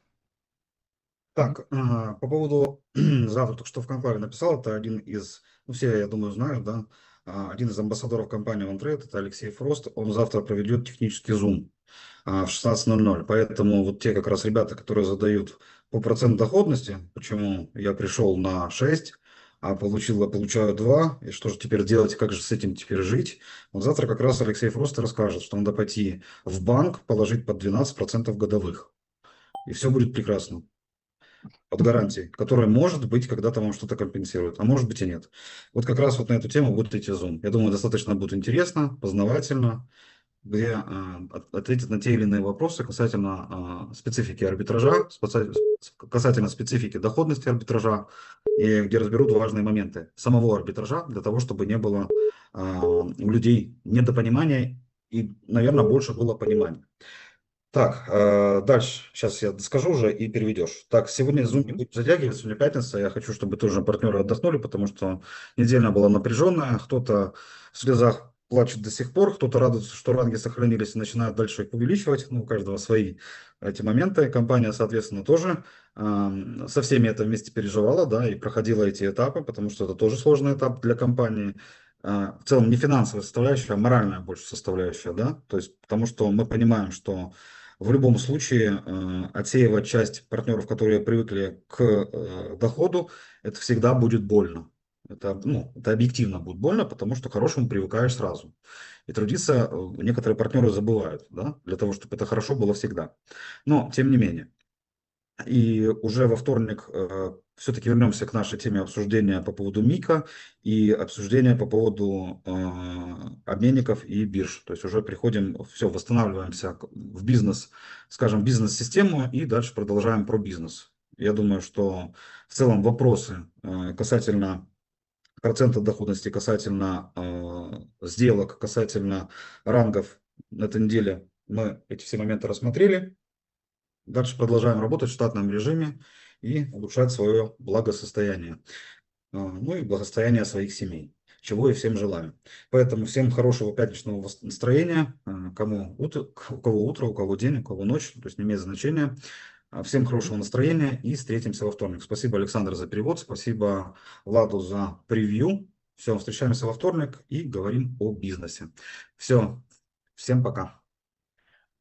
Так, по поводу завтра, только что в конклаве написал, это один из, ну все, я думаю, знают, да, один из амбассадоров компании OneTrade, это Алексей Фрост, он завтра проведет технический Zoom в 16:00, поэтому вот те как раз ребята, которые задают по проценту доходности, почему я пришел на 6, а получаю 2, и что же теперь делать, как же с этим теперь жить, вот завтра как раз Алексей Фрост расскажет, что надо пойти в банк, положить под 12% годовых, и все будет прекрасно. Под гарантией, которая, может быть, когда-то вам что-то компенсирует, а может быть и нет. Вот как раз вот на эту тему будет идти Zoom. Я думаю, достаточно будет интересно, познавательно, где ответят на те или иные вопросы касательно специфики арбитража, касательно специфики доходности арбитража, и где разберут важные моменты самого арбитража, для того, чтобы не было у людей недопонимания и, наверное, больше было понимания. Так, дальше, сейчас я скажу уже и переведешь. Так, сегодня Zoom не будет затягиваться, сегодня пятница, я хочу, чтобы тоже партнеры отдохнули, потому что неделя была напряженная, кто-то в слезах плачет до сих пор, кто-то радуется, что ранги сохранились и начинает дальше их увеличивать, ну, у каждого свои эти моменты. Компания, соответственно, тоже со всеми это вместе переживала, да, и проходила эти этапы, потому что это тоже сложный этап для компании. в целом не финансовая составляющая, а моральная больше составляющая, да, то есть потому что мы понимаем, что в любом случае отсеивать часть партнеров, которые привыкли к доходу, это всегда будет больно. Это, ну, это объективно будет больно, потому что к хорошему привыкаешь сразу. И трудиться некоторые партнеры забывают, да, для того, чтобы это хорошо было всегда. Но, тем не менее. И уже во вторник все-таки вернемся к нашей теме обсуждения по поводу МИКа и обсуждения по поводу обменников и бирж. То есть уже приходим, все, восстанавливаемся в бизнес, скажем, бизнес-систему и дальше продолжаем про бизнес. Я думаю, что в целом вопросы касательно процента доходности, касательно сделок, касательно рангов на этой неделе мы эти все моменты рассмотрели. Дальше продолжаем работать в штатном режиме и улучшать свое благосостояние, ну и благосостояние своих семей, чего и всем желаю. Поэтому всем хорошего пятничного настроения, кому у кого утро, у кого день, у кого ночь, то есть не имеет значения. Всем хорошего настроения и встретимся во вторник. Спасибо, Александр, за перевод, спасибо Владу за превью. Все, встречаемся во вторник и говорим о бизнесе. Все, всем пока.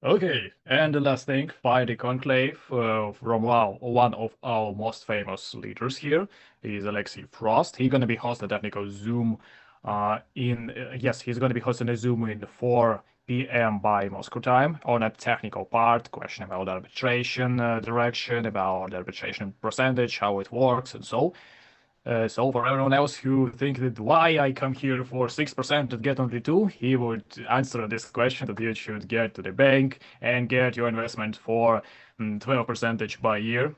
Okay, and the last thing, by the conclave from one of our most famous leaders here is Alexei Frost. He's gonna be hosting a technical Zoom yes, he's gonna be hosting a Zoom in 4 p.m. by Moscow time on a technical part, question about arbitration direction, about arbitration percentage, how it works, and so. So for everyone else who think that why I come here for 6% and get only 2, he would answer this question that you should get to the bank and get your investment for 12% by year.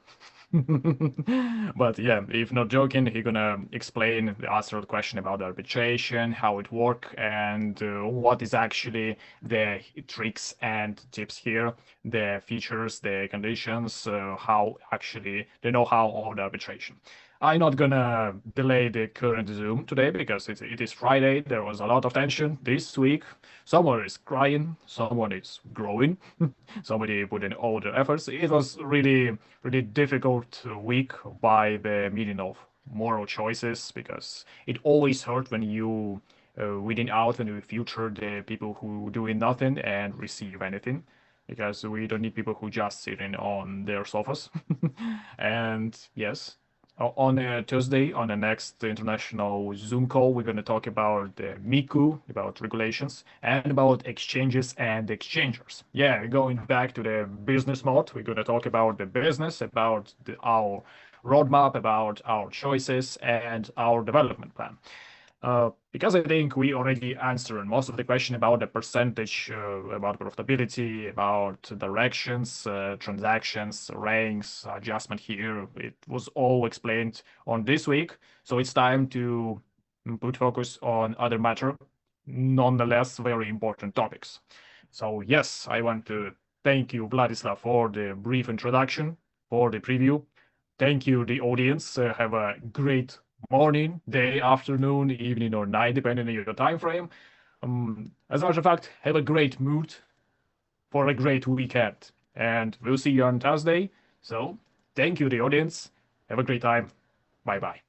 But yeah, if not joking, he gonna explain the answer the question about arbitration, how it work, and what is actually the tricks and tips here, the features, the conditions, how actually the know-how of the arbitration. I'm not gonna delay the current Zoom today because it is Friday. There was a lot of tension this week. Someone is crying, someone is growing, somebody put in all their efforts. It was really, really difficult week by the meaning of moral choices because it always hurt when you weeding out and you future the people who doing nothing and receive anything because we don't need people who just sitting on their sofas. And yes, on Tuesday, on the next international Zoom call, we're going to talk about the MiCU, about regulations, and about exchanges and exchangers. Yeah, going back to the business mode, we're going to talk about the business, about our roadmap, about our choices, and our development plan. Because I think we already answered most of the question about the percentage, about profitability, about directions, transactions, ranks, adjustment here. It was all explained on this week. So it's time to put focus on other matter, nonetheless very important topics. So yes, I want to thank you, Vladislav, for the brief introduction, for the preview. Thank you, the audience. Have a great morning, day, afternoon, evening, or night, depending on your time frame. As a matter of fact, have a great mood for a great weekend. And we'll see you on Thursday. So, thank you, the audience. Have a great time. Bye bye.